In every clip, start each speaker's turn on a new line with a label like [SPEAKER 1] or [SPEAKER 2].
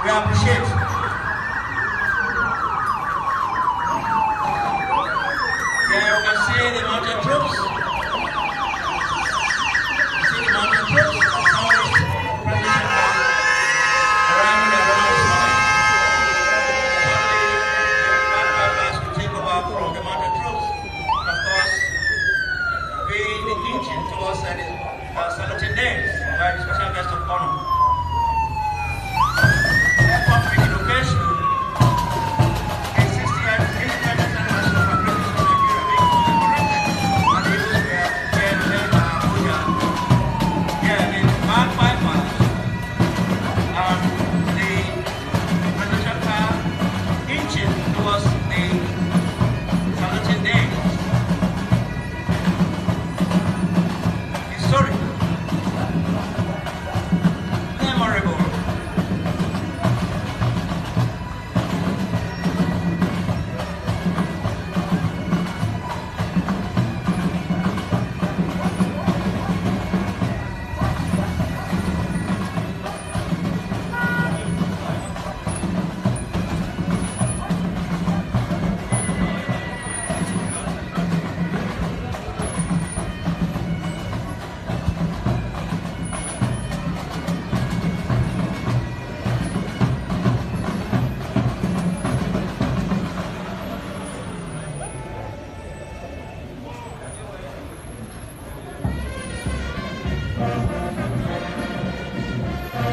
[SPEAKER 1] We appreciate. Yeah, you can see the mountain troops. See the mountain troops. Now it's president arriving at Ronald's moment. Shortly, the will take over from the mountain troops. And of course, being the engine towards the saluting days by the special guest of honor.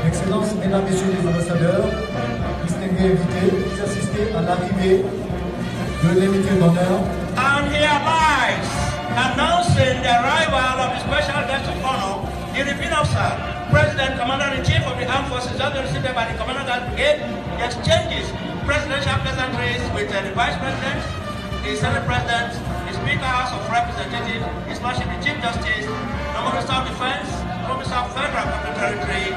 [SPEAKER 2] Excellences, Mesdames, Messieurs les ambassadeurs, distingués invités, vous assistez à l'arrivée de l'invité d'honneur.
[SPEAKER 1] And here lies announcing the arrival of the special guest of honor, the European officer, President, Commander-in-Chief of the Armed Forces, just received by the Commandant of the Brigade. He exchanges presidential pleasantries with the Vice President, the Senate President, the Speaker House of Representatives, His Lordship the Chief Justice, the Minister of Defense, the Minister of Federal Capital Territory,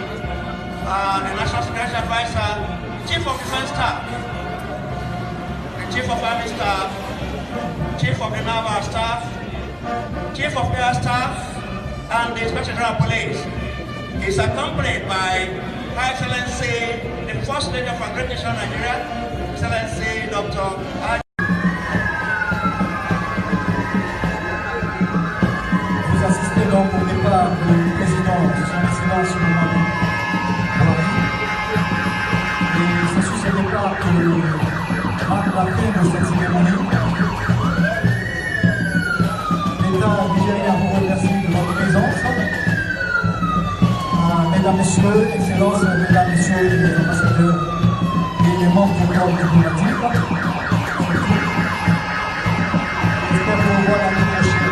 [SPEAKER 1] the National Security Advisor, Chief of Defense Staff, the Chief of Army Staff, Chief of the Naval Staff, Chief of Air Staff, and the Inspector General of Police. He's accompanied by Her Excellency, the First Lady of our great nation, Nigeria, Excellency Dr.
[SPEAKER 2] Vous assistez donc au départ du président, son Excellence Buhari. Et c'est sur ce départ que marque la fin de cette cérémonie. L'État nigérien vous remercie de votre présence. Mesdames, Messieurs, Excellences, Mesdames, Messieurs les ambassadeurs et les membres du corps diplomatique. J'espère vous revoir l'année prochaine.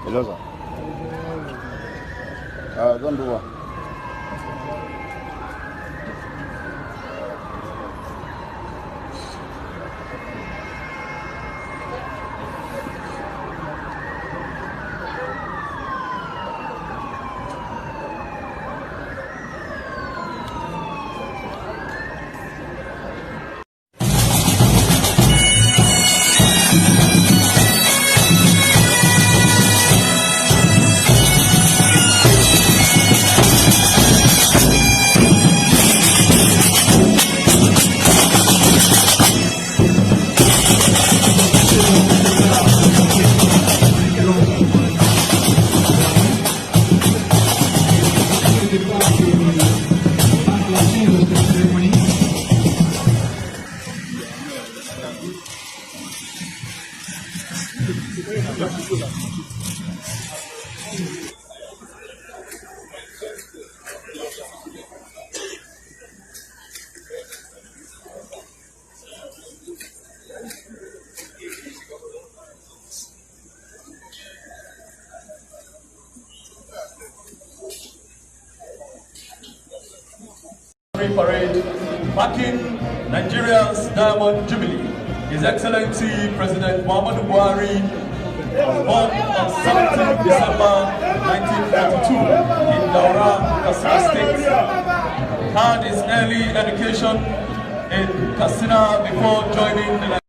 [SPEAKER 3] Iloza. Zan duba.
[SPEAKER 4] Day Parade, marking Nigeria's Diamond Jubilee. His Excellency President Muhammadu Buhari, born on 17 December 1942 in Daura, Katsina State, had his early education in Katsina before joining the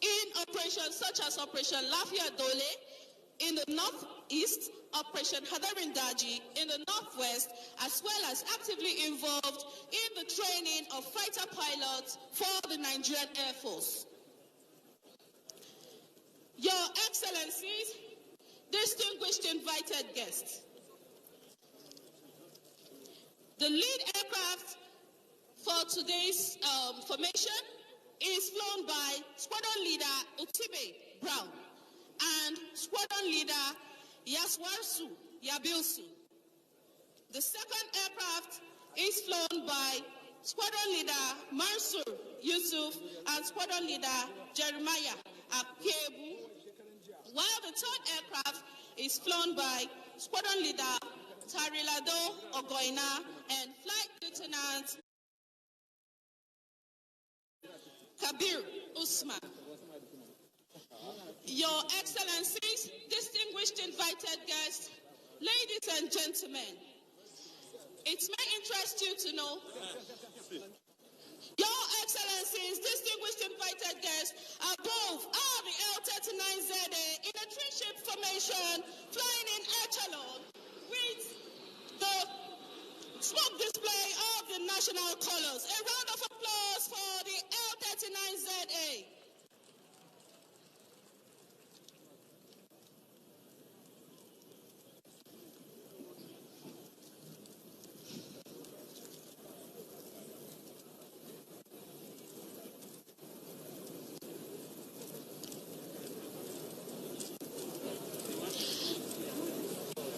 [SPEAKER 5] in operations such as Operation Lafia Dole in the northeast, Operation Hadarin Daji in the northwest, as well as actively involved in the training of fighter pilots for the Nigerian Air Force. Your Excellencies, distinguished invited guests, the lead aircraft for today's formation is flown by Squadron Leader Utibe Brown and Squadron Leader Yaswarsu Yabilsu. The second aircraft is flown by Squadron Leader Mansur Yusuf and Squadron Leader Jeremiah Akebu, while the third aircraft is flown by Squadron Leader Tarilado Ogoina and Flight Lieutenant Kabir Usman. Your Excellencies, distinguished invited guests, ladies and gentlemen, it may interest you to know, Your Excellencies, distinguished invited guests, above are the L-39ZA in a three-ship formation, flying in echelon with the smoke display of the national colors. A round of applause for the L-39ZA.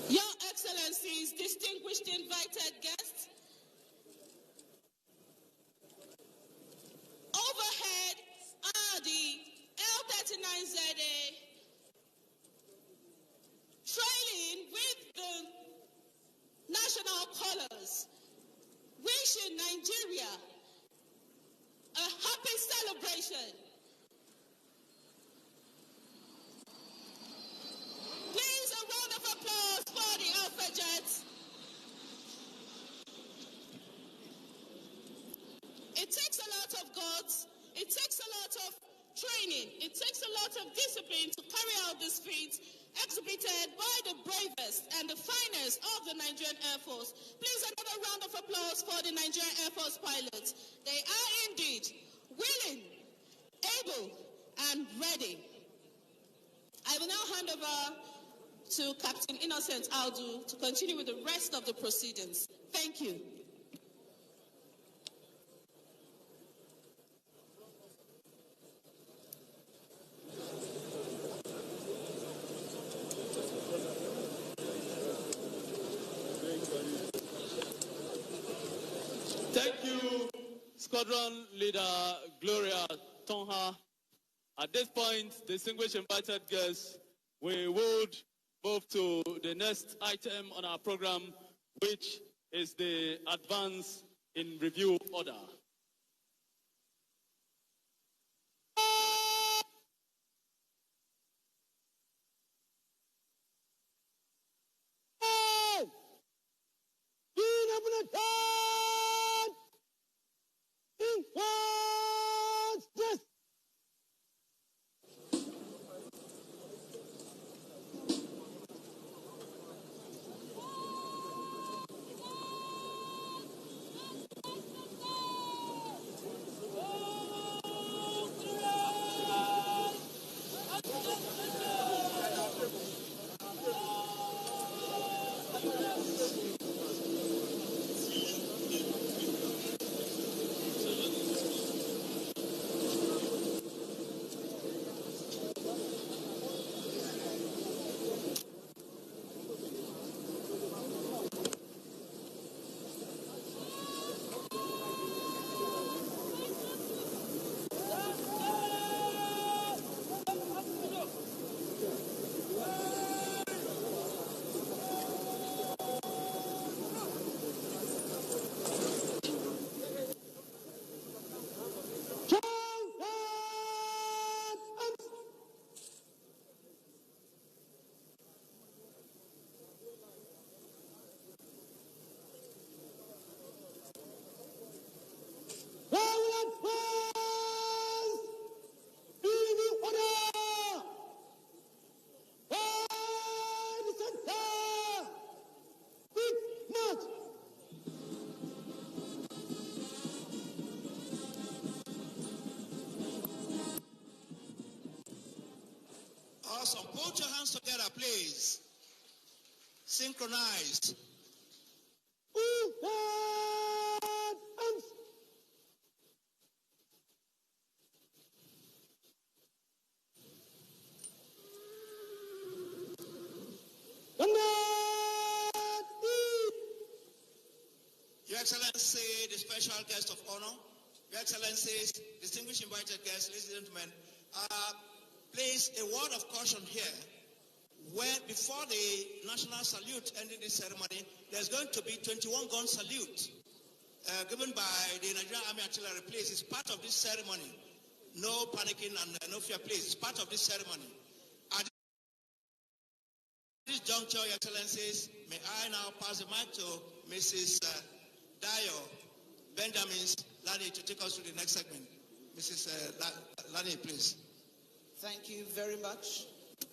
[SPEAKER 5] Your Excellencies, distinguished invited guests, overhead are the L-39ZA trailing with the national colors, wishing Nigeria a happy celebration. Please, a round of applause for the Alpha Jets. It takes a lot of guts, it takes a lot of training, it takes a lot of discipline to carry out these feats exhibited by the bravest and the finest of the Nigerian Air Force. Please, another round of applause for the Nigerian Air Force pilots. They are indeed willing, able, and ready. I will now hand over to Captain Innocent Abdul to continue with the rest of the proceedings. Thank you.
[SPEAKER 6] Thank you, Squadron Leader Gloria Tonha. At this point, distinguished invited guests, we would move to the next item on our program, which is the advance in review order.
[SPEAKER 1] awesome. Put your hands together, please. Synchronized. Your Excellency, the special guest of honor, Your Excellencies, distinguished invited guests, ladies and gentlemen, please, a word of caution here. Where before the national salute ending this ceremony, there's going to be 21-gun salute given by the Nigerian Army Artillery. Please, it's part of this ceremony. No panicking and no fear, please. It's part of this ceremony. At this juncture, Your Excellencies, may I now pass the mic to Mrs. Dayo Benjamin Lani to take us to the next segment. Mrs. Lani, please.
[SPEAKER 7] Thank you very much.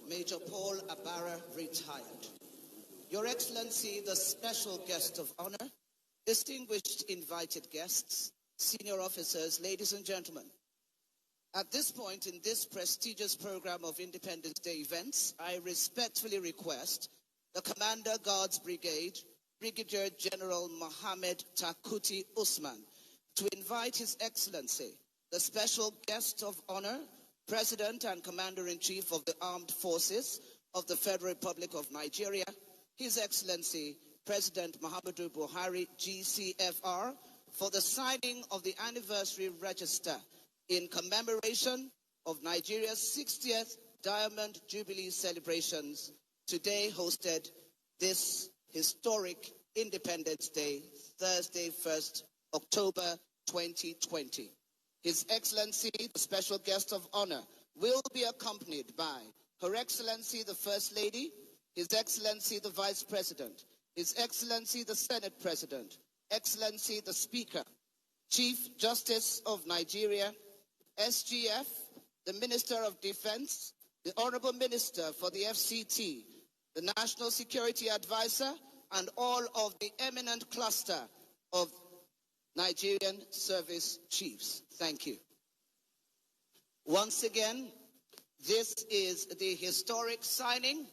[SPEAKER 7] Major Paul Abara, retired. Your Excellency, the special guest of honor, distinguished invited guests, senior officers, ladies and gentlemen. At this point in this prestigious program of Independence Day events, I respectfully request the Commander Guards Brigade, Brigadier General Mohammed Takuti Usman, to invite His Excellency, the special guest of honor, President and Commander-in-Chief of the Armed Forces of the Federal Republic of Nigeria, His Excellency, President Muhammadu Buhari, GCFR, for the signing of the anniversary register in commemoration of Nigeria's 60th Diamond Jubilee celebrations, today hosted this historic Independence Day, Thursday, 1st October 2020. His Excellency, the special guest of honor, will be accompanied by Her Excellency, the First Lady, His Excellency, the Vice President, His Excellency, the Senate President, Excellency, the Speaker, Chief Justice of Nigeria, SGF, the Minister of Defense, the Honorable Minister for the FCT, the National Security Advisor, and all of the eminent cluster of Nigerian service chiefs. Thank you. Once again, this is the historic signing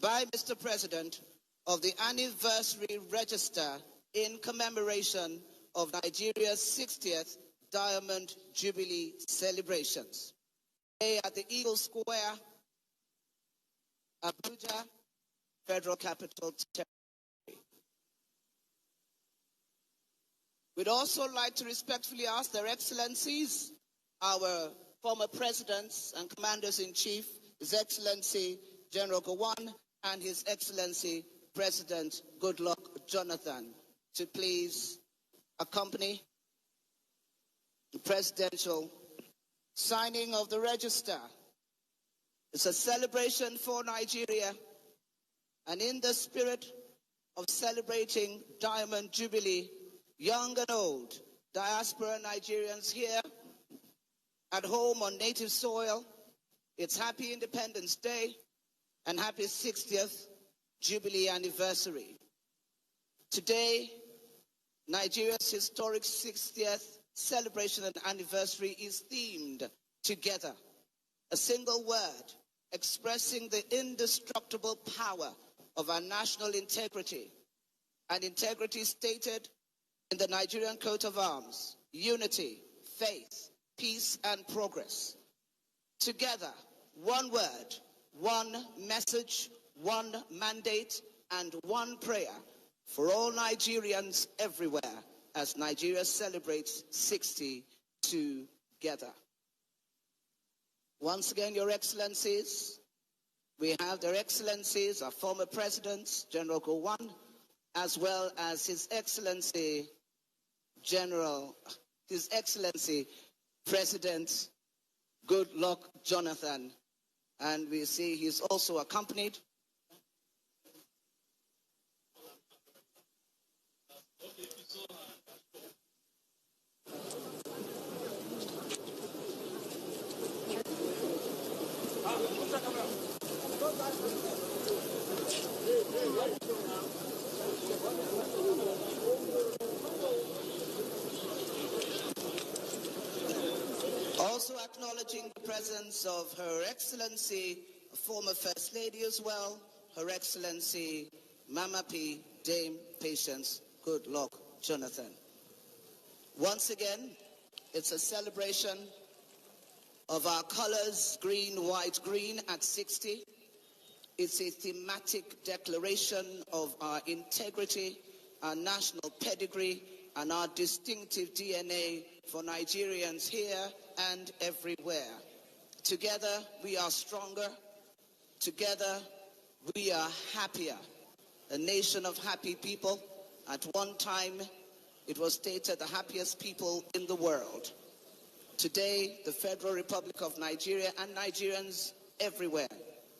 [SPEAKER 7] by Mr. President of the anniversary register in commemoration of Nigeria's 60th Diamond Jubilee celebrations. Today at the Eagle Square, Abuja, Federal Capital Territory. We'd also like to respectfully ask their excellencies, our former presidents and commanders-in-chief, His Excellency General Gowon and His Excellency President Goodluck Jonathan, to please accompany the presidential signing of the register. It's a celebration for Nigeria, and in the spirit of celebrating Diamond Jubilee, young and old, diaspora Nigerians here at home on native soil, it's Happy Independence Day and Happy 60th Jubilee anniversary. Today, Nigeria's historic 60th celebration and anniversary is themed Together, a single word expressing the indestructible power of our national integrity, and integrity stated in the Nigerian coat of arms: unity, faith, peace, and progress. Together, one word, one message, one mandate, and one prayer for all Nigerians everywhere as Nigeria celebrates 60 together. Once again, Your Excellencies, we have their Excellencies, our former presidents, General Gowon, as well as His Excellency President Goodluck Jonathan, and we see he's also accompanied also acknowledging the presence of Her Excellency, former First Lady as well, Her Excellency Mama P. Dame Patience Goodluck Jonathan. Once again, it's a celebration of our colors, green, white, green at 60. It's a thematic declaration of our integrity, our national pedigree, and our distinctive DNA for Nigerians here and everywhere. Together, we are stronger. Together, we are happier. A nation of happy people. At one time, it was stated the happiest people in the world. Today, the Federal Republic of Nigeria and Nigerians everywhere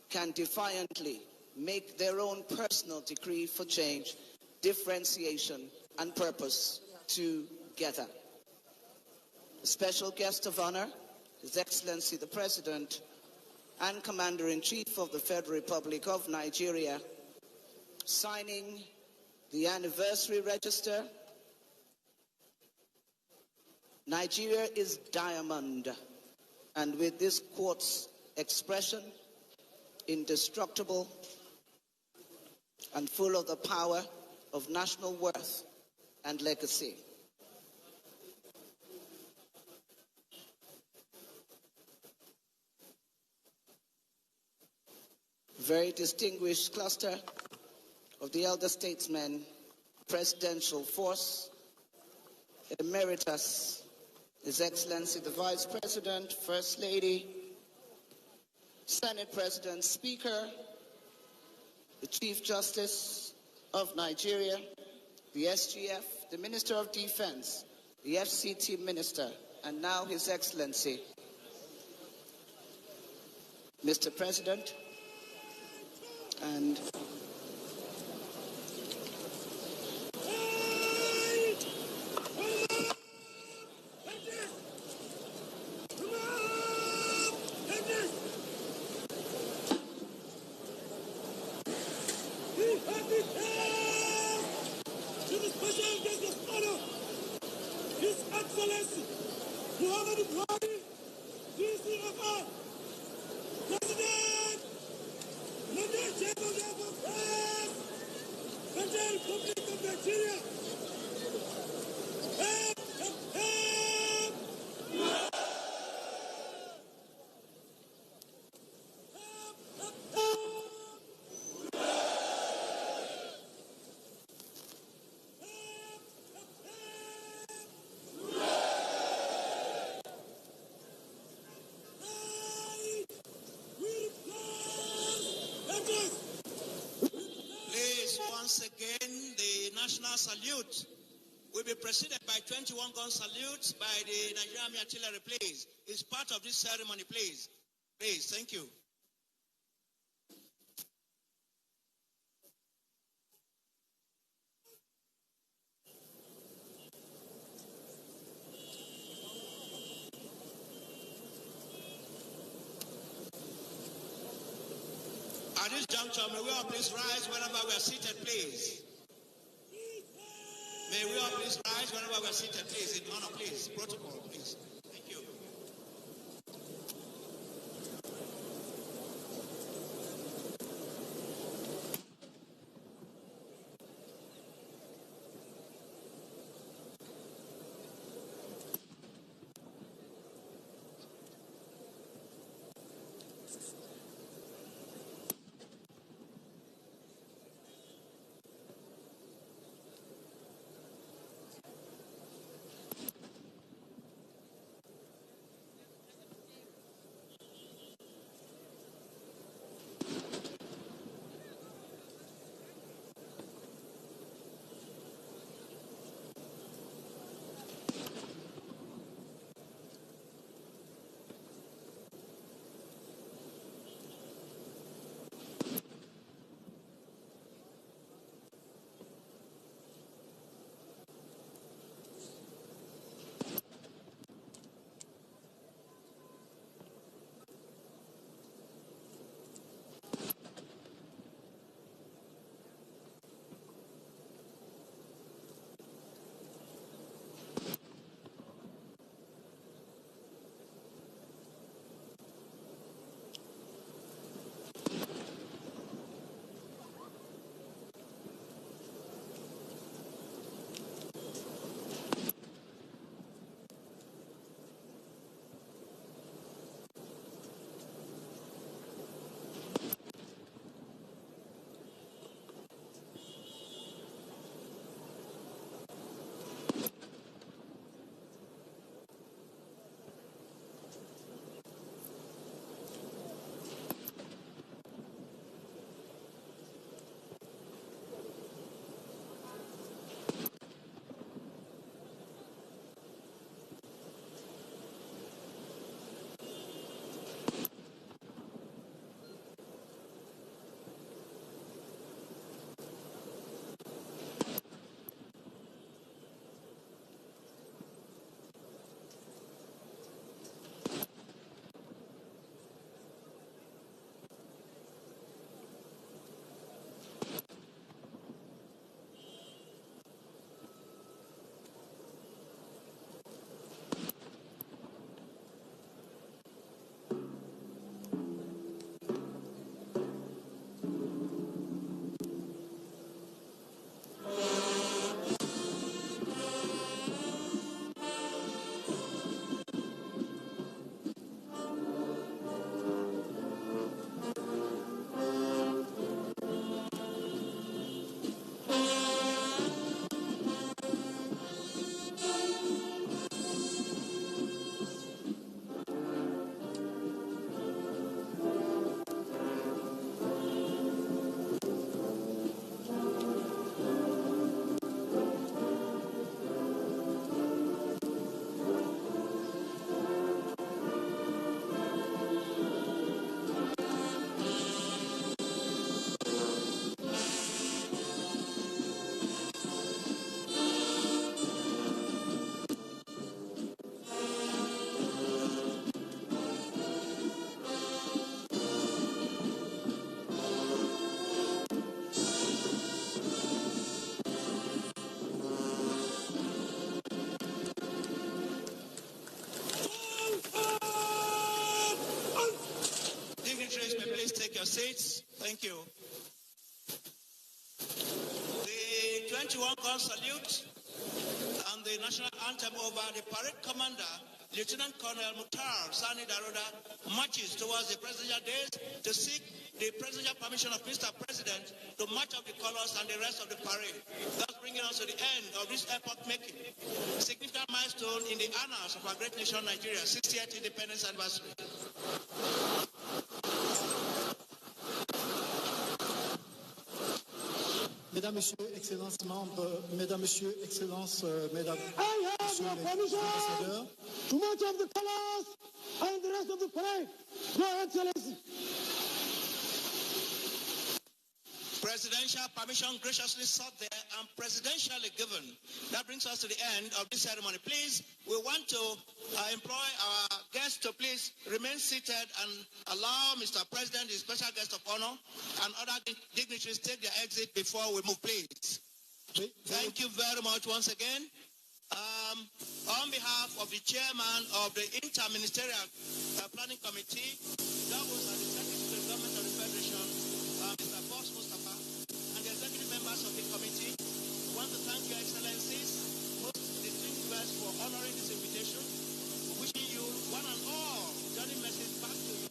[SPEAKER 7] can defiantly make their own personal decree for change, differentiation, and purpose together. The special guest of honor, His Excellency the President and Commander-in-Chief of the Federal Republic of Nigeria, signing the anniversary register. Nigeria is diamond, and with this quartz expression, indestructible and full of the power of national worth and legacy. Very distinguished cluster of the elder statesmen, presidential force, Emeritus, His Excellency the Vice President, First Lady, Senate President, Speaker, the Chief Justice of Nigeria, the SGF, the Minister of Defense, the FCT Minister, and now His Excellency, Mr. President, and
[SPEAKER 8] to the special guest of honor, His Excellency Buhari Tirkashi Abunuwan, President, London Chamber of Commerce, Federal Republic of Nigeria.
[SPEAKER 1] Please, once again, the national salute will be preceded by 21 gun salutes by the Nigerian Army Artillery, please. It's part of this ceremony, please. Please, thank you. At this juncture, may we all please rise whenever we are seated, please. May we all please rise whenever we are seated, please. In honor, please. Protocol, please. Thank you. your seats. Thank you. The 21 gun salute and the national anthem over the parade commander, Lieutenant Colonel Mukhtar Sani Daroda, marches towards the presidential dais to seek the presidential permission of Mr. President to march up the colors and the rest of the parade, thus bringing us to the end of this epoch-making, significant milestone in the annals of our great nation, Nigeria, 60th independence anniversary.
[SPEAKER 2] Mesdames, Messieurs, Excellences membres, Mesdames, Messieurs, Excellences, Mesdames, Messieurs les ambassadeurs.
[SPEAKER 8] To march of the colors and the rest of the parade. Your Excellency.
[SPEAKER 1] Presidential permission graciously sought there and presidentially given. That brings us to the end of this ceremony. Please, we want to employ our guests to please remain seated and allow Mr. President, the special guest of honor, and other dignitaries take their exit before we move, please. Thank you very much once again. On behalf of the chairman of the Inter-Ministerial Planning Committee, that was at the Secretary to the Government of the Federation, Mr. Boss Mustafa, and the executive members of the committee, we want to thank your excellencies, most distinguished guests, for honoring this invitation. Wishing you one and all journey message back to you.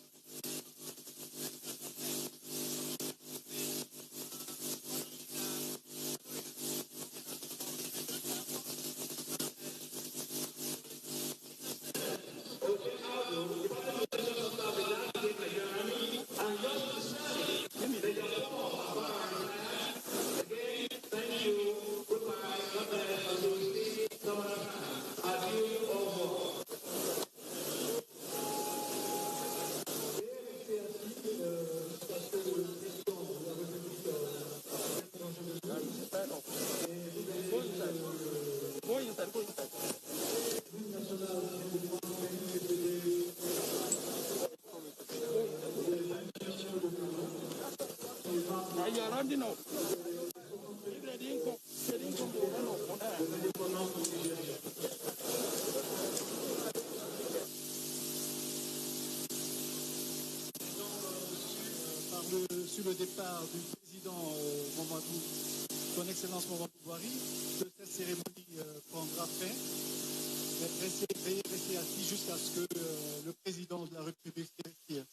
[SPEAKER 2] Sur le départ du président son Excellence Buhari, que cette cérémonie prendra fin. Veuillez rester assis jusqu'à ce que le président de la République se retire.